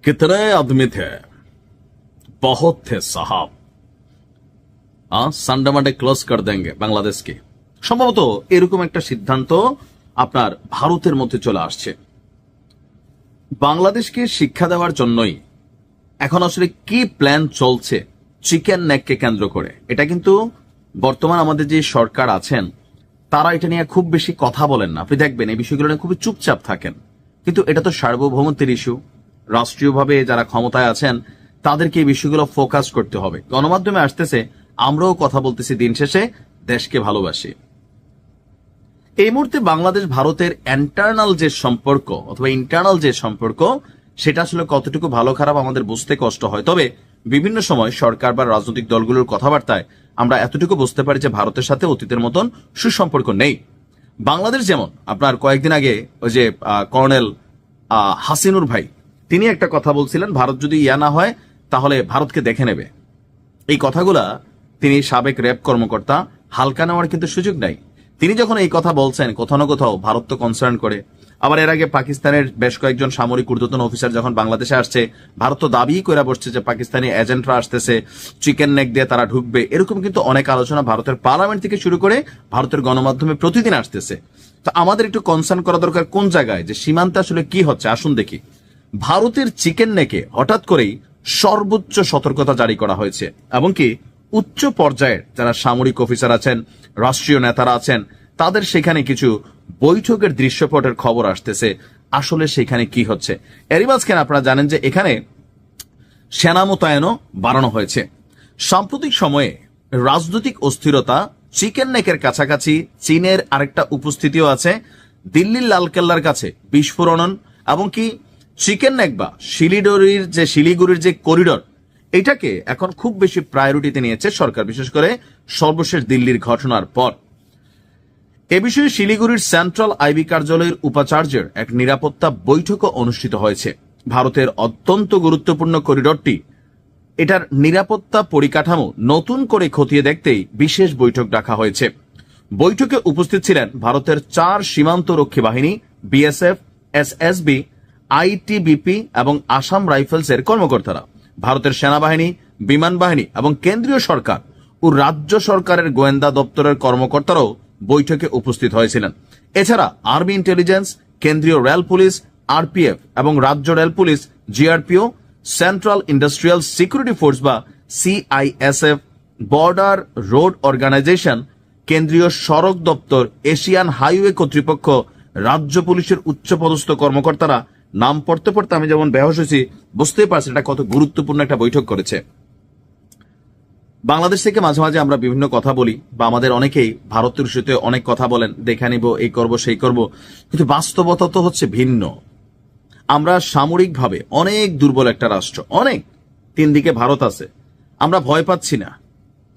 कितने आदमी थे, बहुत थे साहब। সানডে মানডে ক্লোজ করে দেंगे বাংলাদেশকে। সম্ভবত এরকম একটা সিদ্ধান্ত আপনার ভারতের মধ্যে চলে আসছে। বাংলাদেশকে শিক্ষা দেওয়ার জন্যই এখন আসলে কি প্ল্যান চলছে চিকেন নেককে কেন্দ্র করে, এটা কিন্তু বর্তমান আমাদের যে সরকার আছেন তারা এটা নিয়ে খুব বেশি কথা বলেন না। আপনি দেখবেন এই বিষয়গুলো নিয়ে খুবই চুপচাপ থাকেন, কিন্তু এটা তো সার্বভৌমত্বের ইস্যু। রাষ্ট্রীয়ভাবে যারা ক্ষমতায় আছেন তাদেরকে এই বিষয়গুলো ফোকাস করতে হবে। গণমাধ্যমে আসতেছে, আমরাও কথা বলতেছি, দিন শেষে দেশকে ভালোবাসি। এই মুহূর্তে বাংলাদেশ ভারতের ইন্টারনাল যে সম্পর্ক অথবা ইন্টারনাল যে সম্পর্ক সেটা আসলে কতটুকু ভালো খারাপ আমাদের বুঝতে কষ্ট হয়। তবে বিভিন্ন সময় সরকার বা রাজনৈতিক দলগুলোর কথাবার্তায় আমরা এতটুকু বুঝতে পারি যে ভারতের সাথে অতীতের মতন সুসম্পর্ক নেই। বাংলাদেশ যেমন আপনার কয়েকদিন আগে ওই যে কর্নেল হাসিনুর ভাই তিনি একটা কথা বলছিলেন, ভারত যদি ইয়া না হয় তাহলে ভারতকে দেখে নেবে। এই কথাগুলা তিনি সাবেক র্যাব কর্মকর্তা, হালকা নেওয়ার কিন্তু সুযোগ নাই। তিনি যখন এই কথা বলছেন কোথাও না কোথাও ভারত তো কনসার্ন করে। আবার এর আগে পাকিস্তানের বেশ কয়েকজন সামরিক ঊর্ধ্বতন অফিসার যখন বাংলাদেশে আসছে, ভারত তো দাবি করে বসছে যে পাকিস্তানি এজেন্টরা আসতেছে, চিকেন নেক দিয়ে তারা ঢুকবে। এরকম কিন্তু অনেক আলোচনা ভারতের পার্লামেন্ট থেকে শুরু করে ভারতের গণমাধ্যমে প্রতিদিন আসতেছে। তো আমাদের একটু কনসার্ন করা দরকার কোন জায়গায়, যে সীমান্তে আসলে কি হচ্ছে। আসুন দেখি, ভারতের চিকেন নেকে হঠাৎ করেই সর্বোচ্চ সতর্কতা জারি করা হয়েছে, এমনকি উচ্চ পর্যায়ের যারা সামরিক অফিসার আছেন, রাষ্ট্রীয় নেতারা আছেন, তাদের সেখানে কিছু বৈঠকের দৃশ্যপটের খবর আসতেছে। আসলে সেখানে কি হচ্ছে, এরই মাঝখানে আপনারা জানেন যে এখানে সেনা মোতায়েনও বাড়ানো হয়েছে। সাম্প্রতিক সময়ে রাজনৈতিক অস্থিরতা, চিকেন নেকের কাছাকাছি চীনের আরেকটা উপস্থিতিও আছে, দিল্লির লালকেল্লার কাছে বিস্ফোরণ, এমনকি চিকেন নেক বা শিলিগুড়ির যে করিডর, এটাকে এখন খুব বেশি প্রায়োরিটিতে নিয়েছে সরকার, বিশেষ করে সর্বশেষ দিল্লির ঘটনার পর। এ বিষয়ে শিলিগুড়ির সেন্ট্রাল আইবি কার্যালয়ের উপাচার্যের এক নিরাপত্তা বৈঠকও অনুষ্ঠিত হয়েছে। ভারতের অত্যন্ত গুরুত্বপূর্ণ করিডরটি, এটার নিরাপত্তা পরিকাঠামো নতুন করে খতিয়ে দেখতেই বিশেষ বৈঠক ডাকা হয়েছে। বৈঠকে উপস্থিত ছিলেন ভারতের 4 সীমান্ত রক্ষী বাহিনী, বিএসএফ, এসএসবি, আইটিবিপি এবং আসাম রাইফেলসের কর্মকর্তারা। ভারতের সেনাবাহিনী, বিমান বাহিনী এবং কেন্দ্রীয় সরকার ও রাজ্য সরকারের গোয়েন্দা দপ্তরের কর্মকর্তারাও বৈঠকে উপস্থিত হয়েছিলেন। এছাড়া আর্মি ইন্টেলিজেন্স, কেন্দ্রীয় রেল পুলিশ, আরপিএফ এবং রাজ্য রেল পুলিশ, জিআরপিও, সেন্ট্রাল ইন্ডাস্ট্রিয়াল সিকিউরিটি ফোর্স বা সিআইএসএফ, বর্ডার রোড অর্গানাইজেশন, কেন্দ্রীয় সড়ক দপ্তর, এশিয়ান হাইওয়ে কর্তৃপক্ষ, রাজ্য পুলিশের উচ্চপদস্থ কর্মকর্তারা। নাম পড়তে পড়তে আমি যেমন বেহোশ হয়েছি, বুঝতেই পারছি এটা কত গুরুত্বপূর্ণ একটা বৈঠক করেছে। বাংলাদেশ থেকে মাঝে মাঝে আমরা বিভিন্ন কথা বলি, বা আমাদের অনেকেই ভারতের ইস্যুতে অনেক কথা বলেন, দেখা নিব, এই করব সেই করব, কিন্তু বাস্তবতা তো হচ্ছে ভিন্ন। আমরা সামরিকভাবে অনেক দুর্বল একটা রাষ্ট্র, অনেক 3 দিকে ভারত আছে, আমরা ভয় পাচ্ছি না।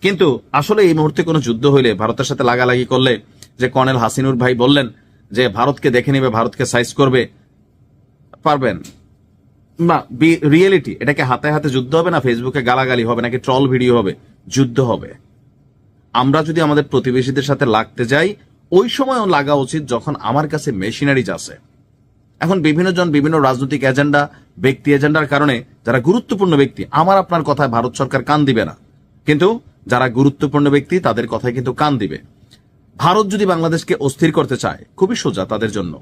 কিন্তু আসলে এই মুহূর্তে কোনো যুদ্ধ হইলে, ভারতের সাথে লাগালাগি করলে, যে কর্নেল হাসিনুর ভাই বললেন যে ভারতকে দেখে নিবে, ভারতকে সাইজ করবে, পারবেন না। রিয়েলিটি, এটাকে হাতে হাতে যুদ্ধ হবে না, ফেসবুকে গালাগালি হবে নাকি ট্রল ভিডিও হবে, যুদ্ধ হবে। আমরা যদি আমাদের প্রতিবেশীদের সাথে লাগতে যাই, ওই সময়ও লাগা উচিত যখন আমার কাছে মেশিনারিজ আছে। এখন বিভিন্ন জন বিভিন্ন রাজনৈতিক এজেন্ডা, ব্যক্তি এজেন্ডার কারণে যারা গুরুত্বপূর্ণ ব্যক্তি, আমার আপনার কথায় ভারত সরকার কান দিবে না, কিন্তু যারা গুরুত্বপূর্ণ ব্যক্তি তাদের কথায় কিন্তু কান দিবে। ভারত যদি বাংলাদেশকে অস্থির করতে চায়, খুবই সোজা তাদের জন্য।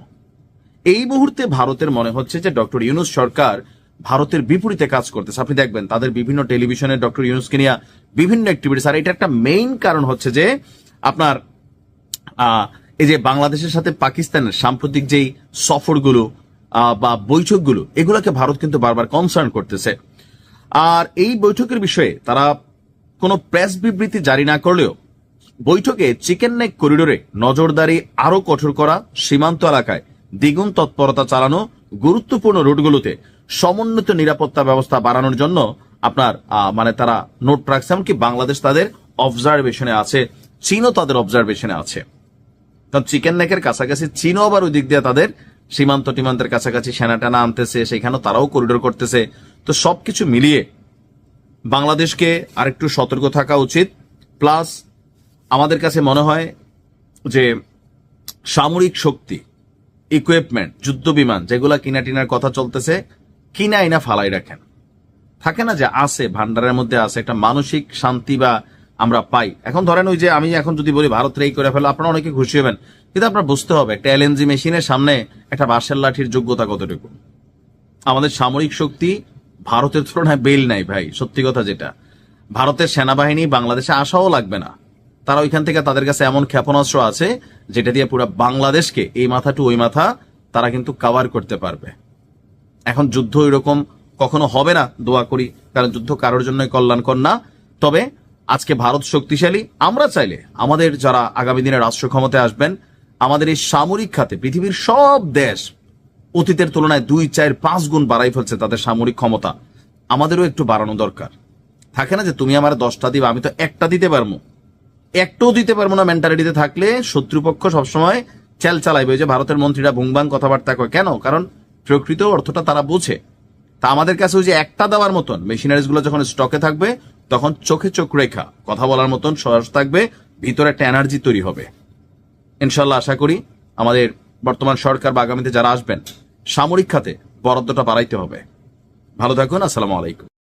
এই মুহূর্তে ভারতের মনে হচ্ছে যে ডক্টর ইউনূস সরকার ভারতের বিপরীতে কাজ করতেছে। আপনি দেখবেন তাদের বিভিন্ন টেলিভিশনে ডক্টর ইউনূসকে নিয়ে বিভিন্ন অ্যাক্টিভিটিস। আর এটা একটা মেইন কারণ হচ্ছে যে আপনার এই যে বাংলাদেশের সাথে পাকিস্তানের সাম্প্রতিক যেই সফরগুলো বা বৈঠকগুলো, এগুলোকে ভারত কিন্তু বারবার কনসার্ন করতেছে। আর এই বৈঠকের বিষয়ে তারা কোনো প্রেস বিবৃতি জারি না করলেও বৈঠকে চিকেন নেক করিডোরে নজরদারি আরো কঠোর করা, সীমান্ত এলাকায় দ্বিগুণ তৎপরতা চালানো, গুরুত্বপূর্ণ রুটগুলোতে সমন্বিত নিরাপত্তা ব্যবস্থা বাড়ানোর জন্য আপনার মানে তারা নোট রাখছে। এমনকি বাংলাদেশ তাদের অবজারভেশনে আছে, চীনও তাদের অবজারভেশনে আছে। কারণ চিকেন নেকের কাছাকাছি চীনও আবার ওই দিক দিয়ে তাদের সীমান্তের কাছাকাছি সেনা টেনা আনতেছে, সেখানেও তারাও করিডোর করতেছে। তো সবকিছু মিলিয়ে বাংলাদেশকে আরেকটু সতর্ক থাকা উচিত। প্লাস আমাদের কাছে মনে হয় যে সামরিক শক্তি, ইকুইপমেন্ট, যুদ্ধ বিমান যেগুলা কিনা টিনার কথা চলতেছে, কিনা আইনা ফালাই রাখেন। থাকে না যে আছে ভান্ডারের মধ্যে আছে একটা মানসিক শান্তি বা আমরা পাই। এখন ধরেন ওই যে আমি এখন যদি বলি ভারতের এই করে ফেলো, আপনারা অনেকে খুশি হবেন, কিন্তু আপনার বুঝতে হবে একটা এলএনজি মেশিনের সামনে একটা বাঁশের লাঠির যোগ্যতা কতটুকু। আমাদের সামরিক শক্তি ভারতের তুলনায় বেল নাই ভাই, সত্যি কথা যেটা। ভারতের সেনাবাহিনী বাংলাদেশে আসাও লাগবে না, তারা ওইখান থেকে তাদের কাছে এমন ক্ষেপণাস্ত্র আছে যেটা দিয়ে পুরো বাংলাদেশকে এই মাথা টু ওই মাথা তারা কিন্তু কভার করতে পারবে। এখন যুদ্ধ এরকম কখনো হবে না, দোয়া করি, কারণ যুদ্ধ কারোর জন্যই কল্যাণকর না। তবে আজকে ভারত শক্তিশালী, আমরা চাইলে আমাদের যারা আগামী দিনে রাষ্ট্র ক্ষমতায় আসবেন, আমাদের এই সামরিক খাতে পৃথিবীর সব দেশ অতীতের তুলনায় 2, 4, 5 গুণ বাড়াই ফেলছে তাদের সামরিক ক্ষমতা। আমাদেরও একটু বাড়ানো দরকার। থাকে না যে তুমি আমার 10টা দিবা, আমি তো একটা দিতে পারবো, একটাও দিতে পারবো না মেন্টালিটিতে থাকলে শত্রুপক্ষ সবসময় চেল চালাইবে। যে ভারতের মন্ত্রীরা ভুংবাং কথাবার্তা কয় কেন? কারণ প্রকৃত অর্থটা তারা বুঝে। তা আমাদের কাছে ওই যে একটা দেওয়ার মতন মেশিনারিজ গুলো যখন স্টকে থাকবে, তখন চোখে চোখ রেখা কথা বলার মতন সাহস থাকবে, ভিতরে একটা এনার্জি তৈরি হবে। ইনশাল্লাহ আশা করি আমাদের বর্তমান সরকার বা আগামীতে যারা আসবেন সামরিক খাতে বরাদ্দটা বাড়াইতে হবে। ভালো থাকুন, আসসালামু আলাইকুম।